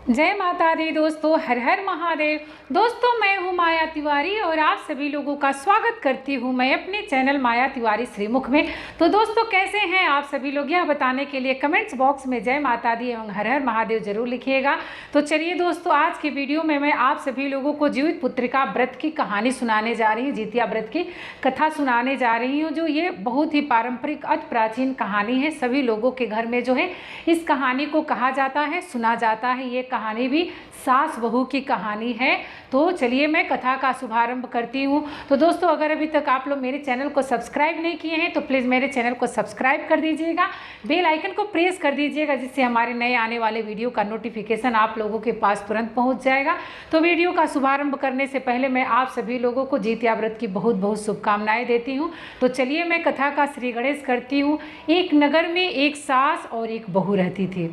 जय माता दी दोस्तों, हर हर महादेव। दोस्तों, मैं हूँ माया तिवारी और आप सभी लोगों का स्वागत करती हूँ मैं अपने चैनल माया तिवारी श्रीमुख में। तो दोस्तों, कैसे हैं आप सभी लोग, यह बताने के लिए कमेंट्स बॉक्स में जय माता दी एवं हर हर महादेव जरूर लिखिएगा। तो चलिए दोस्तों, आज की वीडियो में मैं आप सभी लोगों को जीवित पुत्रिका व्रत की कहानी सुनाने जा रही हूँ, जितिया व्रत की कथा सुनाने जा रही हूँ। जो ये बहुत ही पारंपरिक अति प्राचीन कहानी है, सभी लोगों के घर में जो है इस कहानी को कहा जाता है, सुना जाता है। ये कहानी भी सास बहू की कहानी है। तो चलिए मैं कथा का शुभारंभ करती हूँ। तो दोस्तों, अगर अभी तक आप लोग मेरे चैनल को सब्सक्राइब नहीं किए हैं तो प्लीज़ मेरे चैनल को सब्सक्राइब कर दीजिएगा, बेल आइकन को प्रेस कर दीजिएगा, जिससे हमारे नए आने वाले वीडियो का नोटिफिकेशन आप लोगों के पास तुरंत पहुँच जाएगा। तो वीडियो का शुभारंभ करने से पहले मैं आप सभी लोगों को जितिया व्रत की बहुत बहुत शुभकामनाएं देती हूँ। तो चलिए मैं कथा का श्री गणेश करती हूँ। एक नगर में एक सास और एक बहू रहती थी।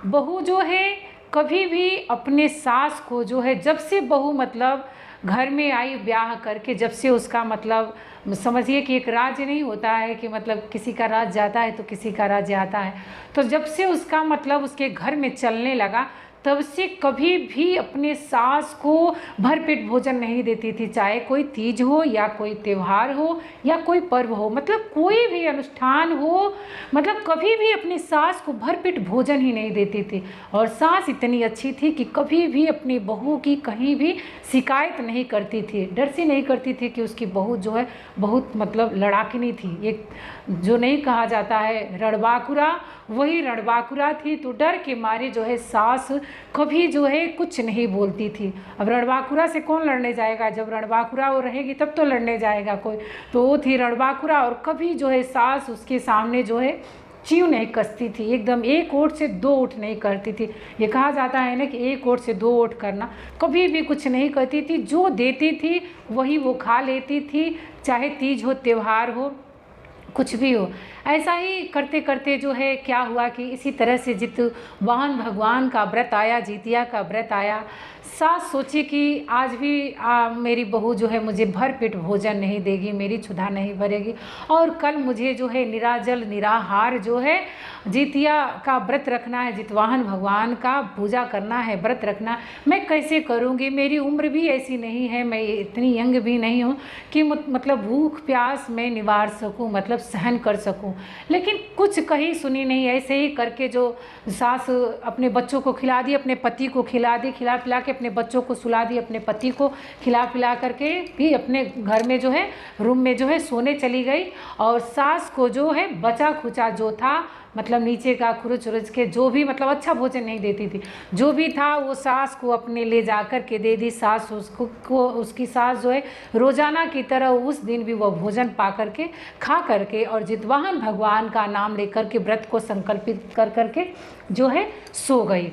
बहू जो है कभी भी अपने सास को जो है, जब से बहू मतलब घर में आई ब्याह करके, जब से उसका मतलब समझिए कि एक राज्य नहीं होता है कि मतलब किसी का राज्य जाता है तो किसी का राज्य आता है। तो जब से उसका मतलब उसके घर में चलने लगा, तब से कभी भी अपने सास को भरपेट भोजन नहीं देती थी। चाहे कोई तीज हो या कोई त्यौहार हो या कोई पर्व हो, मतलब कोई भी अनुष्ठान हो, मतलब कभी भी अपनी सास को भरपेट भोजन ही नहीं देती थी। और सास इतनी अच्छी थी कि कभी भी अपनी बहू की कहीं भी शिकायत नहीं करती थी, डर से नहीं करती थी कि उसकी बहू जो है बहुत मतलब लड़ाकिनी थी। एक जो नहीं कहा जाता है रणबांकुरा, वही रणबांकुरा थी। तो डर के मारे जो है सास कभी जो है कुछ नहीं बोलती थी। अब रणबांकुरा से कौन लड़ने जाएगा, जब रणबांकुरा वो रहेगी तब तो लड़ने जाएगा कोई। तो वो थी रणबांकुरा, और कभी जो है सास उसके सामने जो है चीव नहीं कसती थी, एकदम एक ओट से दो ओट नहीं करती थी। ये कहा जाता है ना कि एक ओट से दो ओट करना, कभी भी कुछ नहीं करती थी। जो देती थी वही वो खा लेती थी, चाहे तीज हो त्यौहार हो कुछ भी हो। ऐसा ही करते करते जो है क्या हुआ कि इसी तरह से जितवाहन भगवान का व्रत आया, जितिया का व्रत आया। सास सोची कि आज भी मेरी बहू जो है मुझे भर पेट भोजन नहीं देगी, मेरी क्षुधा नहीं भरेगी, और कल मुझे जो है निराजल निराहार जो है जितिया का व्रत रखना है, जितवाहन भगवान का पूजा करना है, व्रत रखना। मैं कैसे करूँगी, मेरी उम्र भी ऐसी नहीं है, मैं इतनी यंग भी नहीं हूँ कि मतलब भूख प्यास मैं निवार सकूँ, मतलब सहन कर सकूँ। लेकिन कुछ कहीं सुनी नहीं। ऐसे ही करके जो सास अपने बच्चों को खिला दी, अपने पति को खिला दी, खिला पिला के अपने बच्चों को सुला दी, अपने पति को खिला पिला करके भी अपने घर में जो है रूम में जो है सोने चली गई। और सास को जो है बचा खुचा जो था, मतलब नीचे का खुरुच उरुच के जो भी मतलब अच्छा भोजन नहीं देती थी, जो भी था वो सास को अपने ले जा कर के दे दी। सास उसकी सास जो है रोजाना की तरह उस दिन भी वह भोजन पा करके खा करके और जितवाहन भगवान का नाम लेकर के व्रत को संकल्पित कर करके जो है सो गई।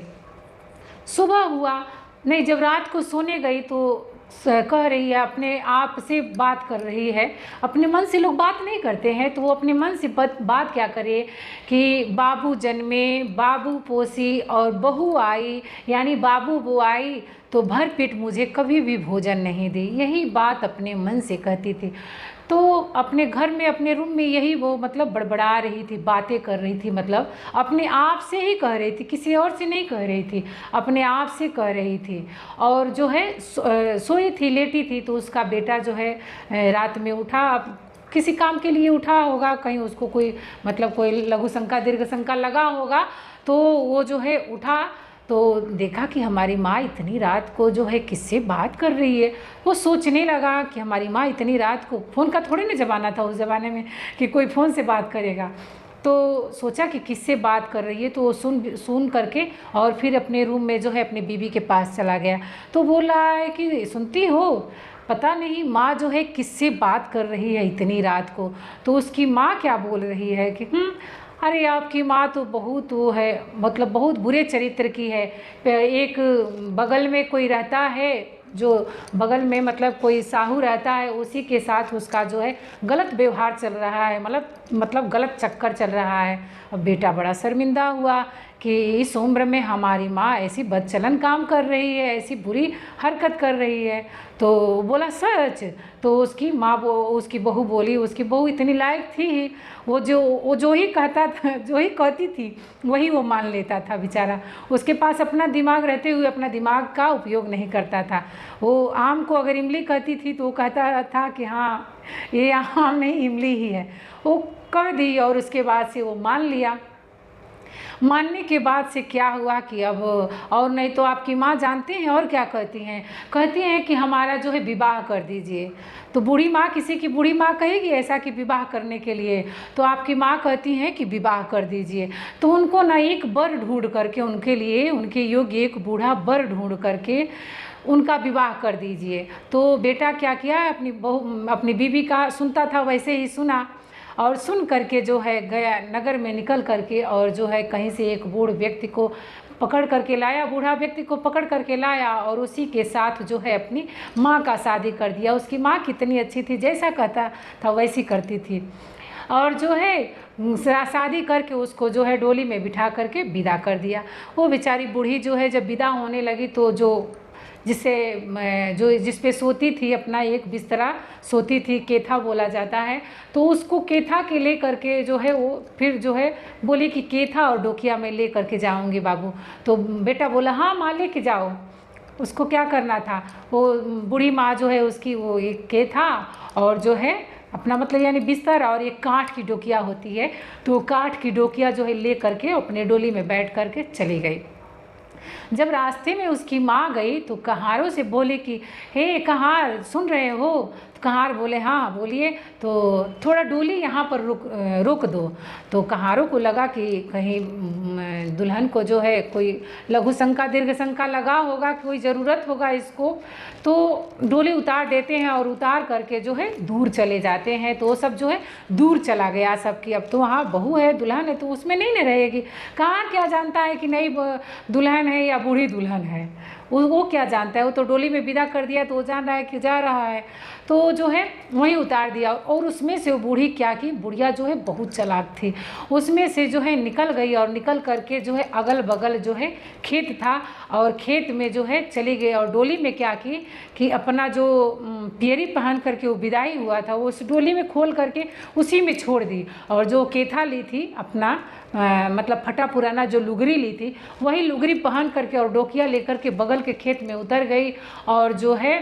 सुबह हुआ नहीं, जब रात को सोने गई तो कह रही है, अपने आप से बात कर रही है। अपने मन से लोग बात नहीं करते हैं, तो वो अपने मन से बात क्या करे कि बाबू जन्मे, बाबू पोसी और बहू आई, यानी बाबू वो आई तो भर पेट मुझे कभी भी भोजन नहीं दी। यही बात अपने मन से कहती थी। तो अपने घर में अपने रूम में यही वो मतलब बड़बड़ा रही थी, बातें कर रही थी, मतलब अपने आप से ही कह रही थी, किसी और से नहीं कह रही थी, अपने आप से कह रही थी। और जो है सोई थी, लेटी थी। तो उसका बेटा जो है रात में उठा, अब किसी काम के लिए उठा होगा, कहीं उसको कोई मतलब कोई लघु शंका दीर्घ शंका लगा होगा, तो वो जो है उठा तो देखा कि हमारी माँ इतनी रात को जो है किससे बात कर रही है। वो सोचने लगा कि हमारी माँ इतनी रात को, फ़ोन का थोड़ी ना ज़माना था उस ज़माने में कि कोई फ़ोन से बात करेगा। तो सोचा कि किससे बात कर रही है, तो वो सुन करके और फिर अपने रूम में जो है अपनी बीवी के पास चला गया। तो बोल रहा है कि सुनती हो, पता नहीं माँ जो है किससे बात कर रही है इतनी रात को। तो उसकी माँ क्या बोल रही है कि अरे आपकी माँ तो बहुत वो है, मतलब बहुत बुरे चरित्र की है। एक बगल में कोई रहता है, जो बगल में मतलब कोई साहू रहता है, उसी के साथ उसका जो है गलत व्यवहार चल रहा है, मतलब मतलब गलत चक्कर चल रहा है। अब बेटा बड़ा शर्मिंदा हुआ कि इस उम्र में हमारी माँ ऐसी बदचलन काम कर रही है, ऐसी बुरी हरकत कर रही है। तो बोला सच? तो उसकी माँ उसकी बहू बोली, उसकी बहू इतनी लायक थी ही, वो जो ही कहता था, जो ही कहती थी वही वो मान लेता था बेचारा। उसके पास अपना दिमाग रहते हुए अपना दिमाग का उपयोग नहीं करता था। वो आम को अगर इमली कहती थी तो वो कहता था कि हाँ ये आम नहीं इमली ही है। वो कह दी और उसके बाद से वो मान लिया। मानने के बाद से क्या हुआ कि अब और नहीं तो आपकी माँ जानते हैं और क्या कहती हैं कि हमारा जो है विवाह कर दीजिए। तो बूढ़ी माँ, किसी की बूढ़ी माँ कहेगी ऐसा कि विवाह करने के लिए? तो आपकी माँ कहती हैं कि विवाह कर दीजिए। तो उनको ना एक वर ढूंढ करके उनके लिए, उनके योग्य एक बूढ़ा वर ढूंढ करके उनका विवाह कर दीजिए। तो बेटा क्या किया, अपनी बीवी का सुनता था वैसे ही सुना और सुन करके जो है गया नगर में निकल करके और जो है कहीं से एक बूढ़ व्यक्ति को पकड़ करके लाया, बूढ़ा व्यक्ति को पकड़ करके लाया और उसी के साथ जो है अपनी माँ का शादी कर दिया। उसकी माँ कितनी अच्छी थी, जैसा कहता था वैसी करती थी। और जो है शादी करके उसको जो है डोली में बिठा करके विदा कर दिया। वो बेचारी बूढ़ी जो है जब विदा होने लगी तो जिस पे सोती थी, अपना एक बिस्तरा सोती थी, केथा बोला जाता है, तो उसको केथा के ले करके जो है वो फिर जो है बोली कि केथा और डोकिया मैं ले करके जाऊंगी बाबू। तो बेटा बोला हाँ माँ लेके जाओ। उसको क्या करना था, वो बूढ़ी माँ जो है उसकी वो एक केथा और जो है अपना मतलब यानी बिस्तर और एक काठ की डोकिया होती है, तो काठ की डोकिया जो है ले करके अपने डोली में बैठ करके चली गई। जब रास्ते में उसकी माँ गई तो कहारों से बोले कि हे कहार, सुन रहे हो? तो कहार बोले हाँ बोलिए। तो थोड़ा डोली यहाँ पर रोक दो। तो कहारों को लगा कि कहीं दुल्हन को जो है कोई लघु शंका दीर्घ शंका लगा होगा, कोई ज़रूरत होगा इसको, तो डोली उतार देते हैं और उतार करके जो है दूर चले जाते हैं। तो वो सब जो है दूर चला गया सबकी। अब तो वहाँ बहू है, दुल्हन है, तो उसमें नहीं न रहेगी। कहार क्या जानता है कि नई दुल्हन है या बूढ़ी दुल्हन है, वो क्या जानता है? वो तो डोली में विदा कर दिया तो वो जान रहा है कि जा रहा है, तो जो है वहीं उतार दिया। और उसमें से वो बूढ़ी क्या की, बुढ़िया जो है बहुत चालाक थी, उसमें से जो है निकल गई और निकल करके जो है अगल बगल जो है खेत था और खेत में जो है चली गई। और डोली में क्या की कि अपना जो पियरी पहन करके वो विदाई हुआ था वो उस डोली में खोल करके उसी में छोड़ दी। और जो केथा ली थी अपना मतलब फटा पुराना जो लुगरी ली थी, वही लुगरी पहन करके और डोकिया लेकर के बगल के खेत में उतर गई और जो है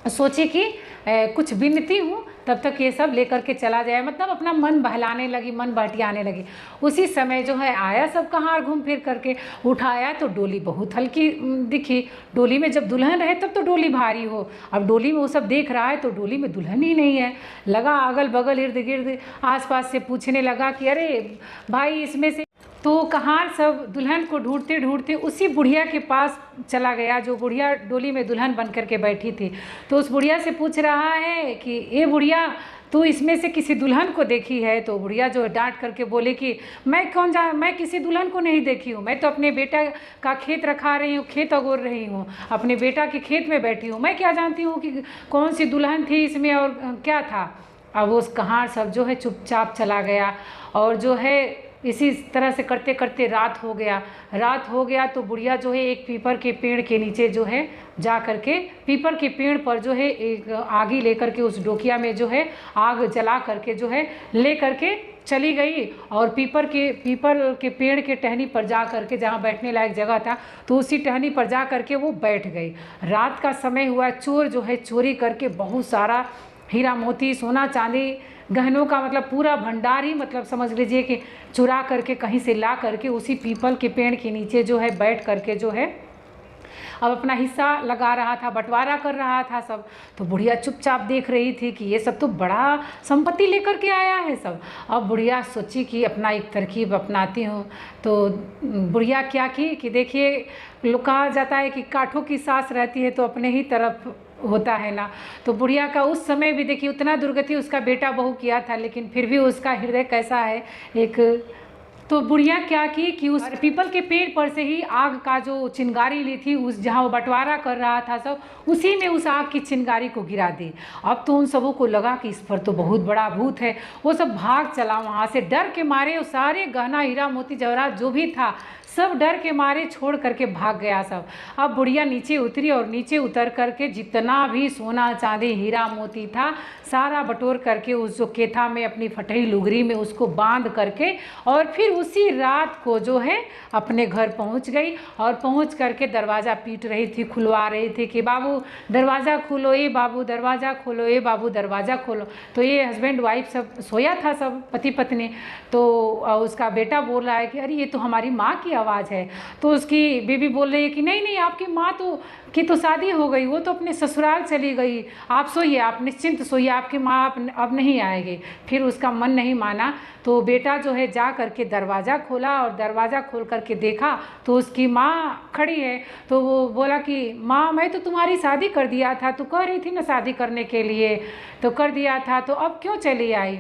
सोची कि कुछ बिनती हूँ तब तक ये सब लेकर के चला जाए, मतलब अपना मन बहलाने लगी, मन बहटियाने लगी। उसी समय जो है आया सब कहार घूम फिर करके उठाया तो डोली बहुत हल्की दिखी। डोली में जब दुल्हन रहे तब तो डोली भारी हो, अब डोली में वो सब देख रहा है तो डोली में दुल्हन ही नहीं है। लगा अगल बगल इर्द गिर्द आसपास से पूछने लगा कि अरे भाई इसमें से, तो कहार सब दुल्हन को ढूंढते ढूंढते उसी बुढ़िया के पास चला गया जो बुढ़िया डोली में दुल्हन बन करके बैठी थी। तो उस बुढ़िया से पूछ रहा है कि ये बुढ़िया तू इसमें से किसी दुल्हन को देखी है? तो बुढ़िया जो डांट करके बोले कि मैं किसी दुल्हन को नहीं देखी हूँ, मैं तो अपने बेटा का खेत रखा रही हूँ, खेत अगोर रही हूँ, अपने बेटा के खेत में बैठी हूँ, मैं क्या जानती हूँ कि कौन सी दुल्हन थी इसमें और क्या था। अब वो कहार सब जो है चुपचाप चला गया और जो है इसी तरह से करते करते रात हो गया। तो बुढ़िया जो है एक पीपर के पेड़ के नीचे जो है जा करके पीपर के पेड़ पर जो है एक आगी लेकर के उस डोकिया में जो है आग जला करके जो है ले करके चली गई और पीपर के पेड़ के टहनी पर जा करके जहाँ बैठने लायक जगह था तो उसी टहनी पर जा करके वो बैठ गई। रात का समय हुआ, चोर जो है चोरी करके बहुत सारा हीरा मोती सोना चांदी गहनों का मतलब पूरा भंडार ही मतलब समझ लीजिए कि चुरा करके कहीं से ला करके उसी पीपल के पेड़ के नीचे जो है बैठ करके जो है अब अपना हिस्सा लगा रहा था, बंटवारा कर रहा था सब। तो बुढ़िया चुपचाप देख रही थी कि ये सब तो बड़ा संपत्ति लेकर के आया है सब। अब बुढ़िया सोची कि अपना एक तरकीब अपनाती हूँ। तो बुढ़िया क्या की कि देखिए कहा जाता है कि काठों की सांस रहती है तो अपने ही तरफ होता है ना। तो बुढ़िया का उस समय भी देखिए उतना दुर्गति उसका बेटा बहू किया था, लेकिन फिर भी उसका हृदय कैसा है एक तो बुढ़िया क्या की कि उस पीपल के पेड़ पर से ही आग का जो चिंगारी ली थी, उस जहाँ वो बंटवारा कर रहा था सब, उसी में उस आग की चिंगारी को गिरा दी। अब तो उन सबों को लगा कि इस पर तो बहुत बड़ा भूत है। वो सब भाग चला वहाँ से, डर के मारे। वो सारे गहना हीरा मोती जवाहरात जो भी था सब डर के मारे छोड़ करके भाग गया सब। अब बुढ़िया नीचे उतरी और नीचे उतर करके जितना भी सोना चांदी हीरा मोती था सारा बटोर करके उस जो केथा में अपनी फटही लुगरी में उसको बांध करके और फिर उसी रात को जो है अपने घर पहुंच गई। और पहुंच करके दरवाज़ा पीट रही थी, खुलवा रही थी कि बाबू दरवाज़ा खोलो, ये बाबू दरवाज़ा खोलो, ये बाबू दरवाज़ा खोलो। तो ये हस्बैंड वाइफ सब सोया था, सब पति पत्नी। तो उसका बेटा बोल रहा है कि अरे ये तो हमारी माँ की आवाज़ है। तो उसकी बीवी बोल रही है कि नहीं नहीं, आपकी माँ की तो शादी हो गई, वो तो अपने ससुराल चली गई, आप सोइए, आप निश्चिंत सोइए, आपकी माँ अब नहीं आएगी। फिर उसका मन नहीं माना, तो बेटा जो है जा करके दरवाज़ा खोला और दरवाज़ा खोल करके देखा तो उसकी माँ खड़ी है। तो वो बोला कि माँ मैं तो तुम्हारी शादी कर दिया था, तू कह रही थी ना शादी करने के लिए, तो कर दिया था, तो अब क्यों चली आई।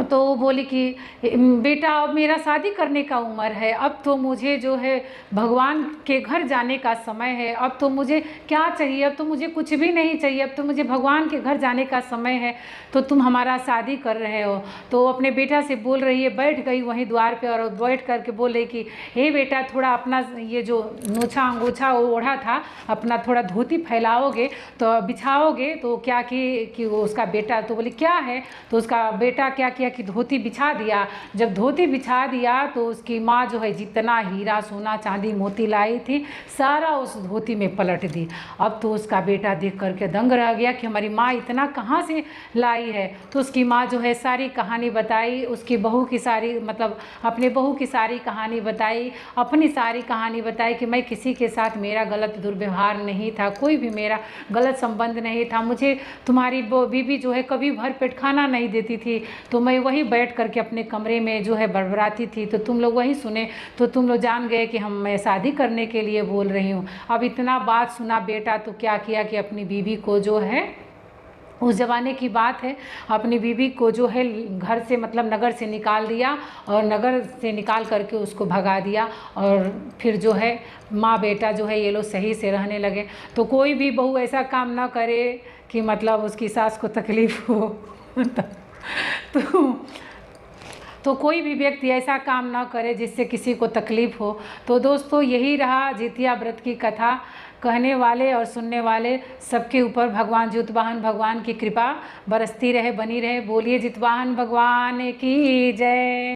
तो वो बोली कि बेटा अब मेरा शादी करने का उम्र है, अब तो मुझे जो है भगवान के घर जाने का समय है, अब तो मुझे क्या चाहिए, अब तो मुझे कुछ भी नहीं चाहिए, अब तो मुझे भगवान के घर जाने का समय है, तो तुम हमारा शादी कर रहे हो। तो अपने बेटा से बोल रही है, बैठ गई वहीं द्वार पे और बैठ करके बोल रही कि हे बेटा थोड़ा अपना ये जो नोछा अंगोछा ओढ़ा था अपना थोड़ा धोती फैलाओगे तो बिछाओगे। तो क्या कि वो उसका बेटा तो बोले क्या है, तो उसका बेटा क्या किया कि धोती बिछा दिया। जब धोती बिछा दिया तो उसकी माँ जो है जितना हीरा सोना चांदी मोती लाई थी सारा उस धोती में पलट दी। अब तो उसका बेटा देख करके दंग रह गया कि हमारी माँ इतना कहाँ से लाई है। तो उसकी माँ जो है सारी कहानी बताई, उसकी बहू की सारी मतलब अपने बहू की सारी कहानी बताई, अपनी सारी कहानी बताई कि मैं किसी के साथ मेरा गलत दुर्व्यवहार नहीं था, कोई भी मेरा गलत संबंध नहीं था, मुझे तुम्हारी बीबी जो है कभी भर पेट खाना नहीं देती थी, तो मैं वही बैठ करके अपने कमरे में जो है बड़बड़ाती थी, तो तुम लोग वही सुने तो तुम लोग जान गए कि मैं शादी करने के लिए बोल रही हूँ। अब इतना बात सुना बेटा तो क्या किया कि अपनी बीवी को जो है, उस ज़माने की बात है, अपनी बीवी को जो है घर से मतलब नगर से निकाल दिया और नगर से निकाल करके उसको भगा दिया। और फिर जो है माँ बेटा जो है ये लोग सही से रहने लगे। तो कोई भी बहू ऐसा काम ना करे कि मतलब उसकी सास को तकलीफ़ हो तो कोई भी व्यक्ति ऐसा काम ना करे जिससे किसी को तकलीफ़ हो। तो दोस्तों यही रहा जितिया व्रत की कथा। कहने वाले और सुनने वाले सबके ऊपर भगवान जितवाहन भगवान की कृपा बरसती रहे, बनी रहे। बोलिए जितवाहन भगवान की जय।